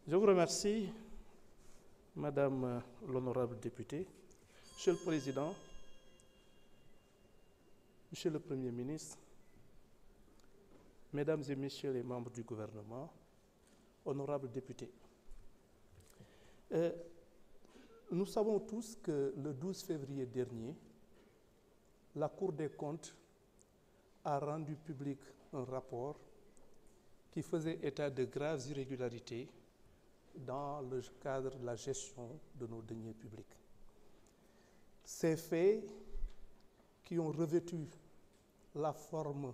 Je vous remercie, Madame l'honorable députée, Monsieur le Président, Monsieur le Premier ministre, Mesdames et Messieurs les membres du gouvernement, honorables députés. Nous savons tous que le 12 février dernier, la Cour des comptes a rendu public un rapport qui faisait état de graves irrégularités dans le cadre de la gestion de nos deniers publics. Ces faits qui ont revêtu la forme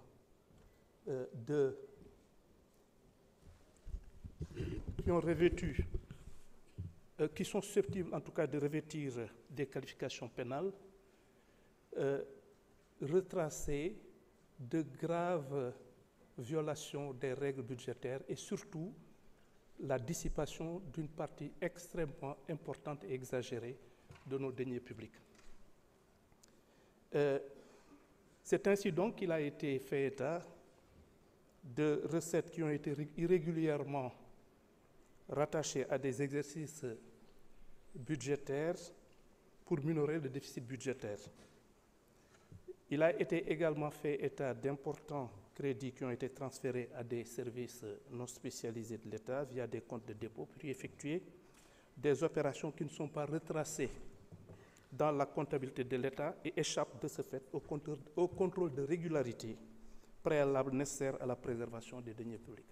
qui sont susceptibles en tout cas de revêtir des qualifications pénales, retracer de graves violations des règles budgétaires et surtout la dissipation d'une partie extrêmement importante et exagérée de nos deniers publics. C'est ainsi donc qu'il a été fait état de recettes qui ont été irrégulièrement rattachées à des exercices budgétaires pour minorer le déficit budgétaire. Il a été également fait état d'importants crédits qui ont été transférés à des services non spécialisés de l'État via des comptes de dépôt pour y effectuer des opérations qui ne sont pas retracées dans la comptabilité de l'État et échappent de ce fait au contrôle de régularité préalable nécessaire à la préservation des deniers publics.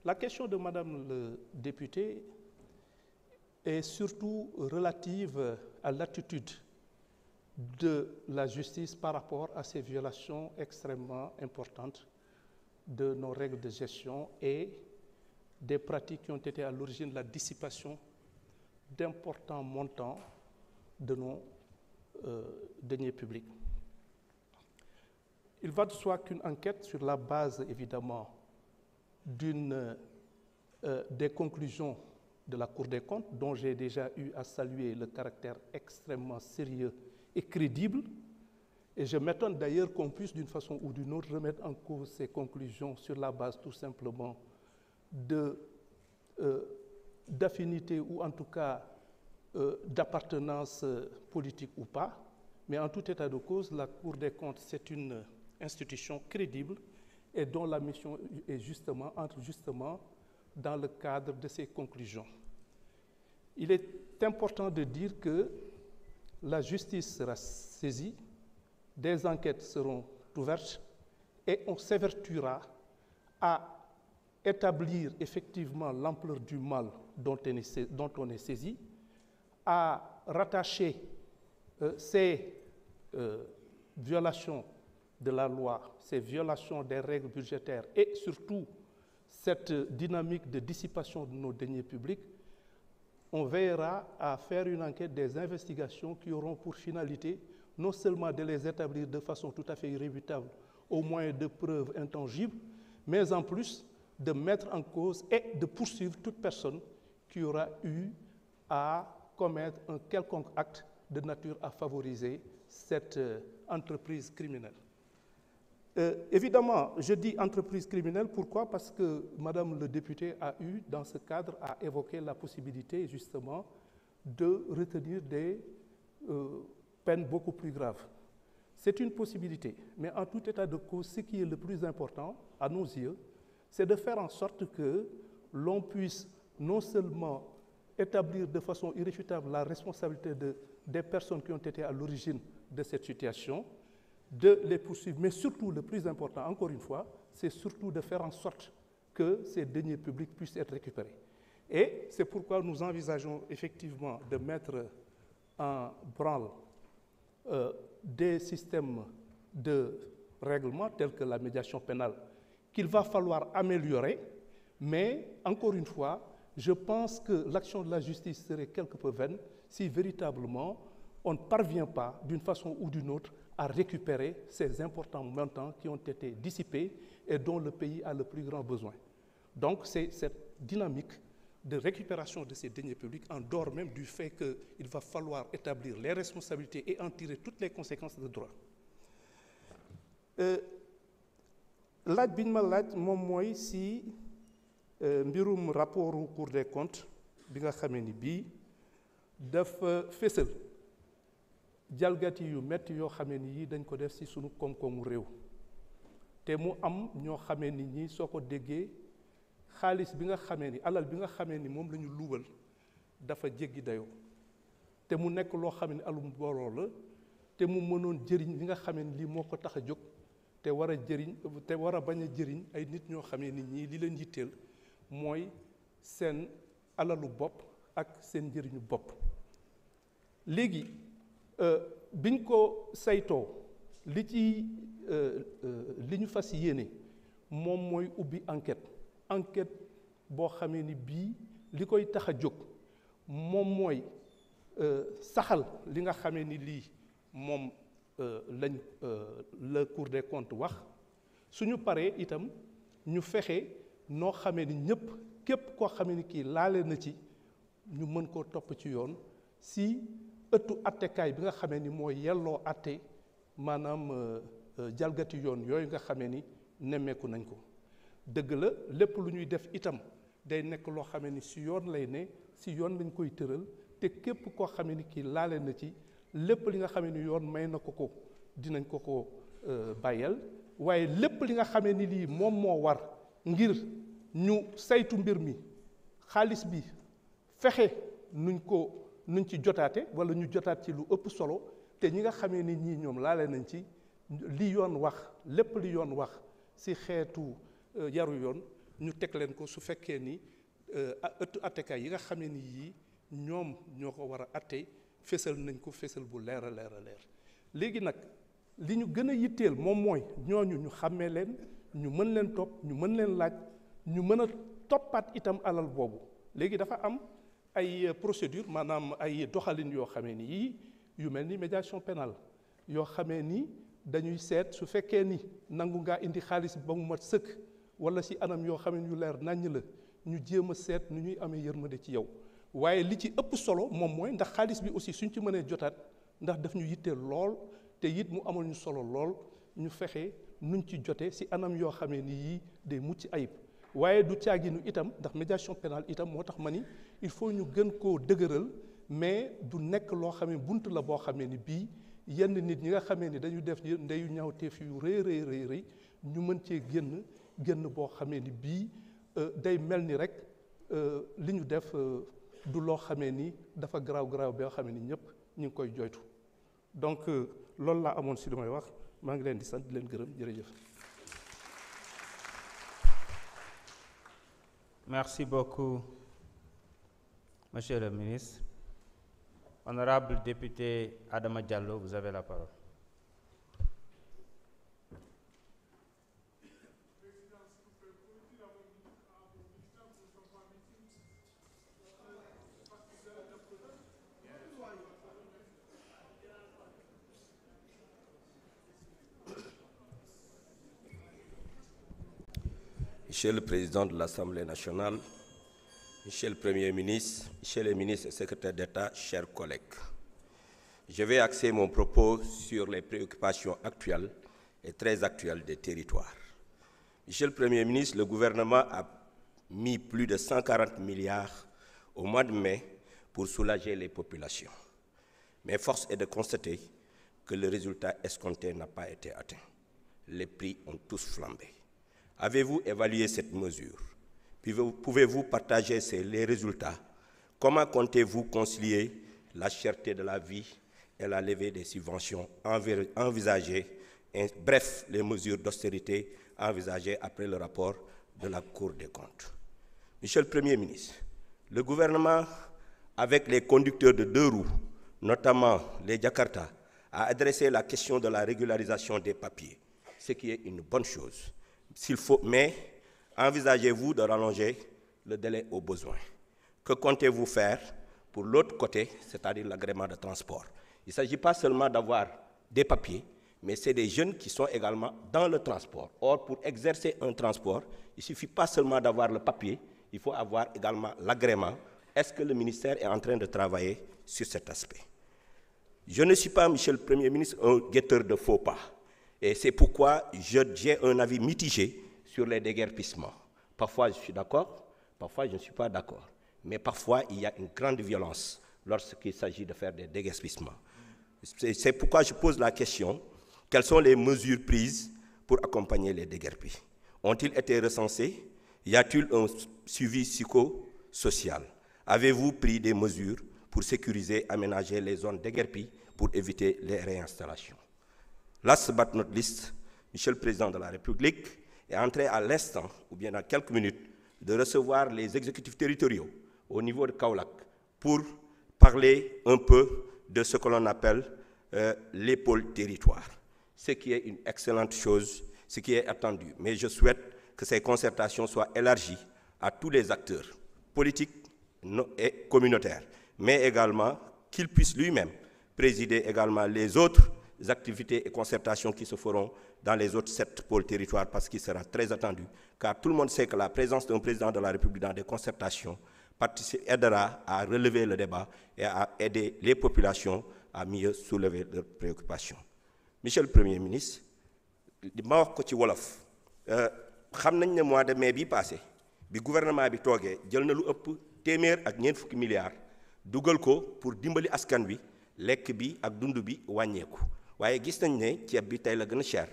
La question de Madame le député est surtout relative à l'attitude de la justice par rapport à ces violations extrêmement importantes de nos règles de gestion et des pratiques qui ont été à l'origine de la dissipation d'importants montants de nos deniers publics. Il va de soi qu'une enquête sur la base, évidemment, des conclusions de la Cour des comptes, dont j'ai déjà eu à saluer le caractère extrêmement sérieux et crédible, et je m'étonne d'ailleurs qu'on puisse d'une façon ou d'une autre remettre en cause ces conclusions sur la base tout simplement d'affinité ou en tout cas d'appartenance politique ou pas, mais en tout état de cause, la Cour des comptes, c'est une institution crédible et dont la mission est entre justement dans le cadre de ces conclusions. Il est important de dire que la justice sera saisie, des enquêtes seront ouvertes et on s'évertuera à établir effectivement l'ampleur du mal dont on est saisi, à rattacher ces violations de la loi, ces violations des règles budgétaires et surtout cette dynamique de dissipation de nos deniers publics. On veillera à faire une enquête, des investigations qui auront pour finalité non seulement de les établir de façon tout à fait irréfutable au moyen de preuves intangibles, mais en plus de mettre en cause et de poursuivre toute personne qui aura eu à commettre un quelconque acte de nature à favoriser cette entreprise criminelle. Évidemment, je dis entreprise criminelle, pourquoi? Parce que Madame le député a eu, dans ce cadre, à évoquer la possibilité, justement, de retenir des peines beaucoup plus graves. C'est une possibilité, mais en tout état de cause, ce qui est le plus important, à nos yeux, c'est de faire en sorte que l'on puisse non seulement établir de façon irréfutable la responsabilité des personnes qui ont été à l'origine de cette situation, de les poursuivre, mais surtout, le plus important, encore une fois, c'est surtout de faire en sorte que ces deniers publics puissent être récupérés. Et c'est pourquoi nous envisageons effectivement de mettre en branle des systèmes de règlement tels que la médiation pénale qu'il va falloir améliorer, mais encore une fois, je pense que l'action de la justice serait quelque peu vaine si véritablement on ne parvient pas, d'une façon ou d'une autre, à récupérer ces importants montants qui ont été dissipés et dont le pays a le plus grand besoin. Donc c'est cette dynamique de récupération de ces deniers publics, en dehors même du fait qu'il va falloir établir les responsabilités et en tirer toutes les conséquences de droit. laaj bi ñu ma laaj moom mooy si mbirum rapportu Cour des comptes bi nga xamee ni bii dafa fésal jalgati yu metti yoo xamee ni yii dañ ko def ci sunu koom-koomu réew te mu am ñoo xamee ni ñi soo ko déggee xaalis bi nga xamee ni alal bi nga xamee ni moom la ñu luubal dafa jéggi dayoo te mu nekk loo xamee ni alum mbooloo la te mu mënoon jëriñ li nga xamee ni lii moo ko tax a jóg te war a bañ a jëriñ ay nit ñoo xamee ni ñii li leen yitteel mooy seen alalu bopp ak seen njëriñu bopp. léegi biñ ko saytoo li ñu fas yéene moom mooy ubbi enquête boo xamee ni bii li koy tax a jóg moom mooy saxal li nga xamee ni lii moom la Cour des comptes wax suñu paree itam ñu fexe noo xamee ni képp koo xamee ni kii laale na ci ñu mën koo topp ci yoon si ëttu attekaay bi nga xamee ni mooy yelloo atte maanaam jalgati yoon yooyu nga xamee ni nemmeeku nañ ko. dëgg la lépp lu ñuy def itam day nekk loo xamee ni si yoon lay ne si yoon lañ koy tëral te képp koo xamee ni kii laale na ci lépp li nga xamee ni yoon may na ko dinañ ko bàyyal waaye lépp li nga xamee ni lii moom moo war ngir ñu saytu mbir mi xaalis bi fexe nuñ ci jotaate wala ñu jotaat ci lu ëpp solo te ñi nga xamee ni ñii ñoom laale nañ ci li yoon wax lépp li yoon wax si xeetu yaru yoon ñu teg leen ko su fekkee ni ëttu attekaay yi nga xamee ni yii ñoom ñoo ko war a atte fésal nañ ko fésal bu leer a leer. léegi nag li ñu gën a yitteel moom mooy ñooñu ñu xàmmee leen ñu mën leen topp ñu mën leen laaj ñu mën a toppaat itam alal boobu. léegi dafa am ay procédure maanaam ay doxalin yoo xamee ni yii yu mel ni médiation pénale yoo xamee ni dañuy seet su fekkee ni nangu ngaa indi xaalis ba mu mat sëkk wala si anam yoo xam ne yu leer naññ la ñu jéem a seet nu ñuy amee yërmande ci yow waaye li ci ëpp solo moom mooy ndax xaalis bi aussi suñ ci mënee jotaat ndax daf ñu yitteel lool te it mu amal ñu solo lool ñu fexe nuñ ci jote si anam yoo xamee ni yii day mucc ayib waaye du caaginu itam ndax médiation pénale itam moo tax ma ni il faut ñu gën koo dëgëral mais du nekk loo xamee bunt la boo xamee ni bii yenn nit ñi nga xamee ni dañu def ndeyu ñaawteef yu rëy ñu mën cee génn boo xamee ni bii day mel ni rek li ñu def du loo xamee ni dafa garaaw boo xamee ni ñëpp ñu ngi koy joytu donc loolu laa amoon si li may wax maa ngi leen di sant di leen gërëm jërëjëf. Merci beaucoup, Monsieur le ministre. Honorable député Adama Diallo, vous avez la parole. Monsieur le Président de l'Assemblée nationale, Monsieur le Premier ministre, Monsieur le ministre et secrétaire d'État, chers collègues, je vais axer mon propos sur les préoccupations actuelles et très actuelles des territoires. Monsieur le Premier ministre, le gouvernement a mis plus de 140 milliards au mois de mai pour soulager les populations. Mais force est de constater que le résultat escompté n'a pas été atteint. Les prix ont tous flambé. Avez-vous évalué cette mesure? Pouvez-vous partager les résultats? Comment comptez-vous concilier la cherté de la vie et la levée des subventions envisagées, bref, les mesures d'austérité envisagées après le rapport de la Cour des comptes? Monsieur le Premier ministre, le gouvernement, avec les conducteurs de deux roues, notamment les Jakarta, a adressé la question de la régularisation des papiers, ce qui est une bonne chose. Mais envisagez-vous de rallonger le délai au besoin? Que comptez-vous faire pour l'autre côté, c'est-à-dire l'agrément de transport? Il ne s'agit pas seulement d'avoir des papiers, mais c'est des jeunes qui sont également dans le transport. Or, pour exercer un transport, il ne suffit pas seulement d'avoir le papier, il faut avoir également l'agrément. Est-ce que le ministère est en train de travailler sur cet aspect? Je ne suis pas, Monsieur le Premier ministre, un guetteur de faux pas. Et c'est pourquoi j'ai un avis mitigé sur les déguerpissements. Parfois, je suis d'accord, Parfois, je ne suis pas d'accord. Mais parfois, il y a une grande violence lorsqu'il s'agit de faire des déguerpissements. C'est pourquoi je pose la question, quelles sont les mesures prises pour accompagner les déguerpis? Ont-ils été recensés? Y a-t-il un suivi psychosocial? Avez-vous pris des mesures pour sécuriser, aménager les zones déguerpis pour éviter les réinstallations? Last but not least, Monsieur le Président de la République est entré à l'instant, ou bien dans quelques minutes, de recevoir les exécutifs territoriaux au niveau de Kaolack pour parler un peu de ce que l'on appelle les pôles territoires, ce qui est une excellente chose, ce qui est attendu. Mais je souhaite que ces concertations soient élargies à tous les acteurs politiques et communautaires, mais également qu'il puisse lui-même présider également les autres activités et concertations qui se feront dans les autres 7 pôles territoires, parce qu'il sera très attendu, car tout le monde sait que la présence d'un président de la République dans des concertations aidera à relever le débat et à aider les populations à mieux soulever leurs préoccupations. Monsieur le Premier ministre, ma wax ko ci wolof xam nañ ne mois de mai bi passé bi gouvernement bi toogee jël na lu ëpp téeméer ak ñeent fukki milliards dugal ko pour dimbali askan wi lekk bi ak dund bi wàññeeku waaye gis nañ ne ceeb bi tey la gën a cher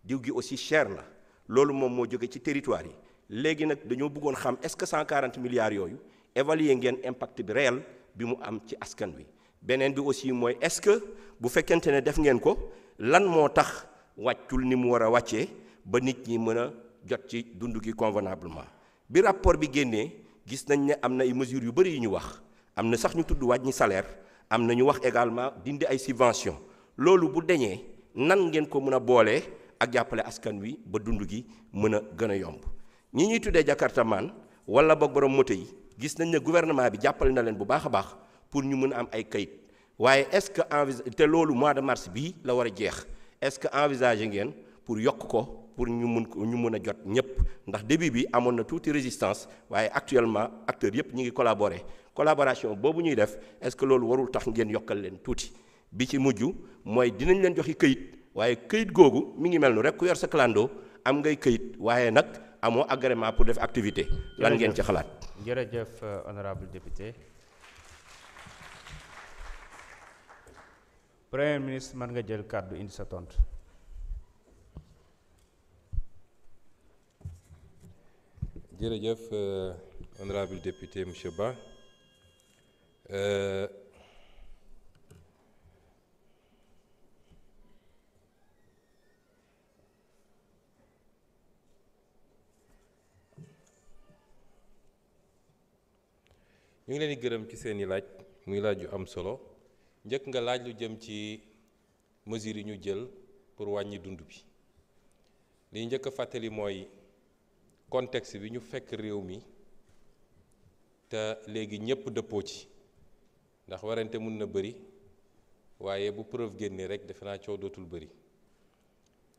diw gi aussi cher na loolu moom moo jóge ci territoire yi léegi nag dañoo bëggoon xam est-ce que 140 milliards yooyu évaluer ngeen impact bi réel bi mu am ci askan wi beneen bi aussi mooy est-ce que bu fekkente ne def ngeen ko lan moo tax wàccul ni mu war a wàccee ba nit ñi mën a jot ci dund gi convenablement bi rapport bi génnee gis nañ ne am na ay mesures yu bëri yu ñu wax am na sax ñu tudd wàññi salaire am na ñu wax également dindi ay subventions loolu bu deñee nan ngeen ko mën a boolee ak jàppale askan wi ba dund gi mën a gën a yomb ñi ñuy tuddee jakartamaan wala boog borom moto yi gis nañ ne gouvernement bi jàppale na leen bu baax a baax pour ñu mën a am ay kayit waaye est-ce que te loolu mois de mars bii la war a jeex est-ce que envisagé ngeen pour yokk ko pour ñu mën a jot ñëpp ndax début bi amoon na tuuti résistance waaye actuellement acteurs yëpp ñu ngi collaborer collaboration boobu ñuy def est-ce que loolu warul tax ngeen yokkal leen tuuti bi ci mujj mooy dinañ leen joxi këyit waaye këyit googu mi ngi mel nu rek ku yor sa clando am ngay këyit waaye nag amoo agrément pour def activité lan ngeen ci xalaat. jërëjëf honorable député. Premier ministre mën nga jël kàddu indi sa tontu. jërëjëf honorable député monsieur Ba ñu ngi leen di gërëm ci seeni laaj muy laaj yu am solo njëkk nga laaj lu jëm ci mesures yi ñu jël pour wàññi dund bi li njëkk a fàttali mooy contexte bi ñu fekk réew mi te léegi ñëpp dëppoo ci ndax warante mun na bëri waaye bu preuve génnee rek defe naa coow dootul bëri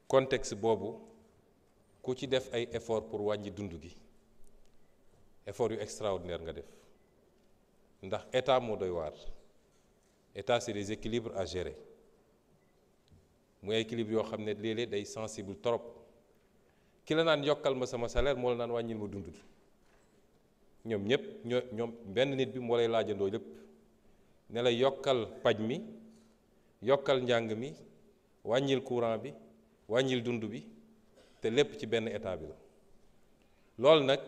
contexte boobu ku ci def ay effort pour wàññi dund gi effort yu extraordinaire nga def ndax état moo doy waar état c'est des équilibres à gérer muy équilibre yoo xam ne léeg-léeg day sensible trop ki la naan yokkal ma sama salaire moo la naan wàññil ma dund gi ñoom ñëpp ñoom benn nit bi moo lay laajandoo lépp ne la yokkal paj mi yokkal njàng mi wàññil courant bi wàññil dund bi te lépp ci benn état bi la loolu nag